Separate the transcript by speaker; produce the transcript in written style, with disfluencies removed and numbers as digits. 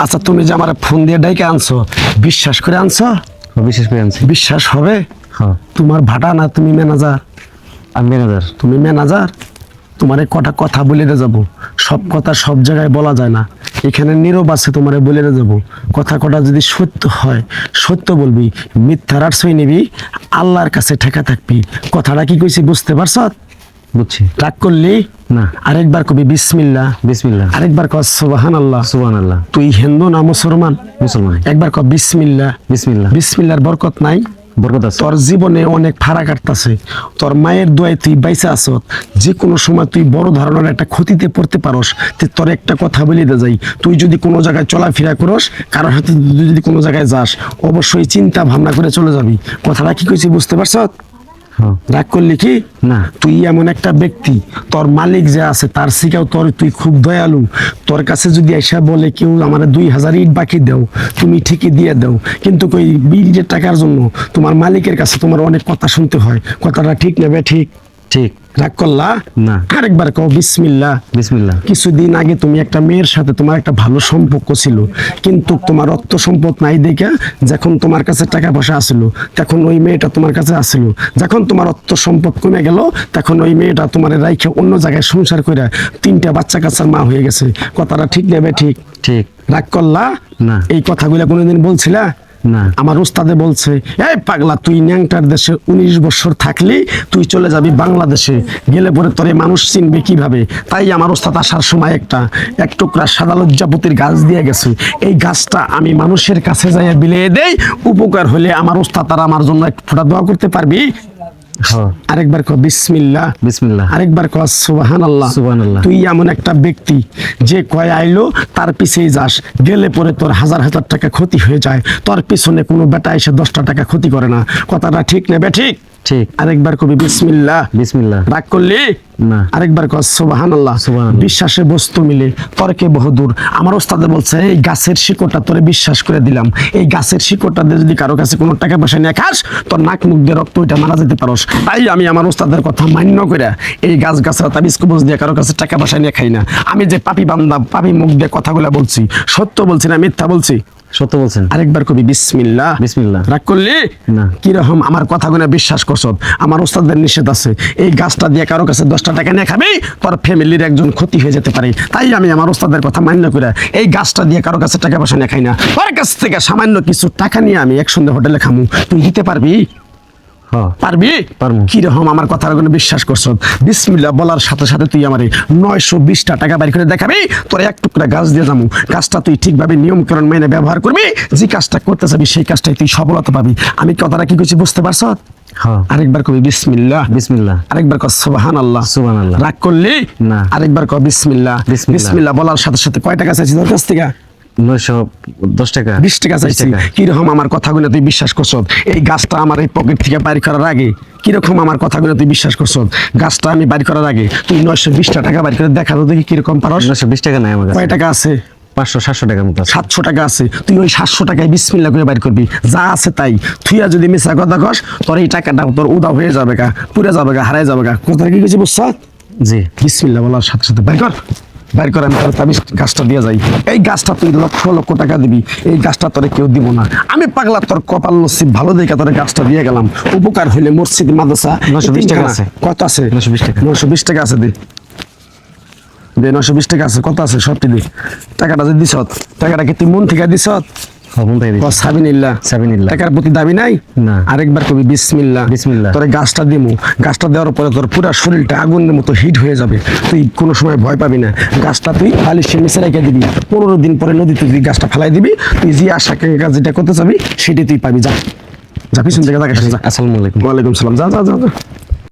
Speaker 1: আচ্ছা তুমি যে আমার ফোন দিয়ে ডাইকে আনছো, বিশ্বাস করে আনছো?
Speaker 2: বিশ্বাস করে আনছি।
Speaker 1: বিশ্বাস হবে?
Speaker 2: হ্যাঁ।
Speaker 1: তোমার ভাটা না, তুমি ম্যানেজার?
Speaker 2: আমি ম্যানেজার।
Speaker 1: তুমি ম্যানেজার? তোমারে কটা কথা বলে যাব, সব কথা সব জায়গায় বলা যায় না, এখানে নীরব আছে, তোমারে বলে যাব। কথা কটা যদি সত্য হয় সত্য বলবি, মিথ্যার আশ্রয় নিবি, আল্লাহর কাছে ঠেকা থাকবি। কথাটা কি কইছি বুঝতে পারছ?
Speaker 2: বুঝছি।
Speaker 1: রাগ করলি
Speaker 2: না।
Speaker 1: আরেকবার কবি বিসমিল্লাহ।
Speaker 2: বিসমিল্লাহ।
Speaker 1: আরেকবার কর সুবহানাল্লাহ।
Speaker 2: সুবহানাল্লাহ।
Speaker 1: তুই হিন্দু না মুসলমান?
Speaker 2: মুসলমান।
Speaker 1: একবার কর বিসমিল্লাহ।
Speaker 2: বিসমিল্লাহ।
Speaker 1: বিসমিল্লাহর বরকত নাই?
Speaker 2: বরকত আছে।
Speaker 1: তোর জীবনে অনেক ফাড়া কাটতাছে, তোর মায়ের দোয়ায় তুই বাইসে আসত, যে কোনো সময় তুই বড় ধরনের একটা ক্ষতিতে পড়তে পারস। তোর একটা কথা বলে দে যাই, তুই যদি কোনো জায়গায় চলাফেরা করস, কারোর হাতে যদি কোনো জায়গায় যাস, অবশ্যই চিন্তা ভাবনা করে চলে যাবি। কথাটা কি কইছি বুঝতে পারছ?
Speaker 2: হ্যাঁ।
Speaker 1: রাগ করলি কি
Speaker 2: না।
Speaker 1: তুই এমন একটা ব্যক্তি, তোর মালিক যে আছে তার শিখাও তোর, তুই খুব দয়ালু। তোর কাছে যদি এসে বলে কেউ আমার 2000 ইট বাকি দাও, তুমি ঠিকই দিয়ে দাও, কিন্তু কই বিলের টাকার জন্য তোমার মালিকের কাছে তোমার অনেক কথা শুনতে হয়। কথাটা ঠিক নেবে? ঠিক?
Speaker 2: ঠিক।
Speaker 1: রাগ করলা
Speaker 2: না।
Speaker 1: আরেকবার কও বিসমিল্লাহ।
Speaker 2: বিসমিল্লাহ।
Speaker 1: কিছুদিন আগে তুমি একটা মেয়ের সাথে তোমার একটা ভালো সম্পর্ক ছিল, কিন্তু তোমার অর্থ সম্পদ নাই দেখে যখন তোমার কাছে টাকা পয়সা আসলো, তখন ওই মেয়েটা তোমার কাছে আসলো। যখন তোমার অর্থ সম্পদ কমে গেল, তখন ওই মেয়েটা তোমার রাইখে অন্য জায়গায় সংসার করে 3টা বাচ্চা কাচ্চার মা হয়ে গেছে। কথাটা ঠিক নেবে? ঠিক?
Speaker 2: ঠিক।
Speaker 1: রাগ করলা
Speaker 2: না।
Speaker 1: এই কথাগুলো কোনোদিন বলছিলা?
Speaker 2: না।
Speaker 1: আমার উস্তাদে বলছে, এই পাগলা, তুই ন্যাংটার দেশে 19 বছর থাকলি, তুই চলে যাবি বাংলাদেশে, গেলে পরে তোরে মানুষ চিনবে কিভাবে? তাই আমার উস্তাদ আসার সময় এক টুকরা সাদা লজ্জাপতির গাছ দিয়ে গেছে। এই গাছটা আমি মানুষের কাছে যাইয়া বিলিয়ে দেই, উপকার হলে আমার উস্তাদ আর আমার জন্য এক ফোঁটা দোয়া করতে পারবি?
Speaker 2: হ্যাঁ।
Speaker 1: আরেকবার কর বিসমিল্লাহ।
Speaker 2: বিসমিল্লাহ।
Speaker 1: আরেকবার কর সুবহানাল্লাহ।
Speaker 2: সুবহানাল্লাহ।
Speaker 1: তুই এমন একটা ব্যক্তি যে কয় আইলো তার পিছেই যাস, গেলে পরে তোর হাজার হাজার টাকা ক্ষতি হয়ে যায়, তোর পিছনে কোনো বেটা এসে 10টা টাকা ক্ষতি করে না। কথাটা ঠিক নেবে? ঠিক?
Speaker 2: ঠিক।
Speaker 1: আরেকবার কবি বিসমিল্লাহ।
Speaker 2: বিসমিল্লাহ।
Speaker 1: রাগ করলি
Speaker 2: না।
Speaker 1: আরেকবার কর সুবহানাল্লাহ।
Speaker 2: সুবহানাল্লাহ।
Speaker 1: বিশ্বাসে বস্তু মিলে তর্কে বহুদূর। আমার ওস্তাদে বলছে, এই গাছের শিকড়টা তোরে বিশ্বাস করে দিলাম, এই গাছের শিকড়টা দিয়ে যদি কারো কাছে কোনো টাকা পয়সা নিয়ে খাস, তোর নাক মুখ দিয়ে রক্ত ওইটা মারা যেতে পারস। তাই আমি আমার ওস্তাদের কথা মান্য করে এই গাছরা তাবিজ কবজ দিয়ে কারো কাছে টাকা পয়সা নিয়ে খাই না। আমি যে পাপি বান্দা, পাপি মুখ দিয়ে কথাগুলো বলছি, সত্য বলছি না মিথ্যা বলছি?
Speaker 2: সত্য বলছেন।
Speaker 1: আরেকবার কবি বিসমিল্লাহ।
Speaker 2: বিসমিল্লাহ।
Speaker 1: রাগ করলি
Speaker 2: না।
Speaker 1: কিরকম আমার কথাগুলো বিশ্বাস করছ? আমার ওস্তাদের নিষেধ আছে, এই গাছটা দিয়ে কারো কাছে 10টা টাকা নিয়ে খাবি, তোর ফ্যামিলির একজন ক্ষতি হয়ে যেতে পারে। তাই আমি আমার ওস্তাদের কথা মান্য করে এই গাছটা দিয়ে কারো কাছে টাকা পয়সা নিয়ে খাই না। তোর কাছ থেকে সামান্য কিছু টাকা নিয়ে আমি একসঙ্গে হোটেলে খামু, তুই দিতে পারবি?
Speaker 2: হ্যাঁ।
Speaker 1: পারবি?
Speaker 2: পারবো।
Speaker 1: কিরকম আমার কথার কোনো বিশ্বাস করছ? বিসমিল্লাহ বলার সাথে সাথে তুই আমার 920টা টাকা বাইর করে দেখাবি, তোর এক টুকরা গাছ দিয়ে যাবো। গাছটা তুই ঠিকভাবে নিয়মকরণ মেনে ব্যবহার করবি, যে কাজটা করতে যাবি সেই কাজটাই তুই সফলতা পাবি। আমি কথাটা কি করছি বুঝতে পারছ?
Speaker 2: হ্যাঁ।
Speaker 1: আরেকবার কবি বিসমিল্লাহ।
Speaker 2: বিসমিল্লাহ।
Speaker 1: আরেকবার কর সুবহানাল্লাহ।
Speaker 2: সুবহানাল্লাহ।
Speaker 1: রাগ করলি
Speaker 2: না।
Speaker 1: আরেকবার কর বিসমিল্লাহ।
Speaker 2: বিসমিল্লাহ।
Speaker 1: বিসমিল্লাহ বলার সাথে সাথে কয় টাকা চাইছিস তোর কাছ থেকে?
Speaker 2: 910 টাকা।
Speaker 1: 20 টাকা চাইছি। কিরকম আমার কথাগুলো তুই বিশ্বাস করছ? এই গাছটা আমার এই পকেট থেকে বাইর করার আগে কিরকম আমার কথাগুলো তুই বিশ্বাস করছ? গাছটা আমি বাইর করার আগে তুই 920টা টাকা বাইর করে দেখা তো দেখি কিরকম পারস।
Speaker 2: 920 টাকা নাই আমার কাছে।
Speaker 1: কয় টাকা আছে?
Speaker 2: 500-700 টাকার মতো আছে।
Speaker 1: 700 টাকা আছে। তুই ওই 700 টাকায় বিসমিল্লাহ করে বাইর করবি, যা আছে তাই। তুইয়া যদি মিছা কথা কস, তোর এই টাকাটা তোর উদা হয়ে যাবে গা, পুড়ে যাবে গা, হারাই যাবে গা। কথা কি কিছু বুঝছ?
Speaker 2: জি।
Speaker 1: বিসমিল্লাহ বলার সাথে সাথে বাইর কর। বাইর করে আমি তোর তাবিজ গাছটা দিয়ে যাই। এই গাছটা তুই লক্ষ লক্ষ টাকা দিবি, এই গাছটা তোরে কেউ দিব না। আমি পাগলা, তোর কপাল নসিব ভালো দেখে তোর গাছটা দিয়ে গেলাম। উপকার হইলে মসজিদ মাদ্রাসা
Speaker 2: 920 টাকা আছে।
Speaker 1: কত আছে?
Speaker 2: 920 টাকা।
Speaker 1: 920 টাকা আছে। দে 920 টাকা আছে। কত আছে? সবটি দে। টাকাটা যে দিছ, টাকাটা কি তুই মন থেকে দিছ? সাবিনিল্লাহ।
Speaker 2: সাবিনিল্লাহ।
Speaker 1: টাকার প্রতি দাবি নাই?
Speaker 2: না।
Speaker 1: আরেকবার কবি বিসমিল্লাহ।
Speaker 2: বিসমিল্লাহ।
Speaker 1: তোরে গাছটা দিমু, গাছটা দেওয়ার পরে তোর পুরো শরীরটা আগুনের মতো হিট হয়ে যাবে, তুই কোনো সময় ভয় পাবি না। গাছটা তুই বালিশের নিচে রেখে দিবি, 15 দিন পরে নদীতে তুই গাছটা ফেলাই দিবি, তুই যে আশা কাজ যেটা করতে চাবি সেটাই তুই পাবি। যা যা পিছন থেকে।
Speaker 2: আসসালামু আলাইকুম।
Speaker 1: ওয়ালাইকুম সালাম। যা যা যা যা।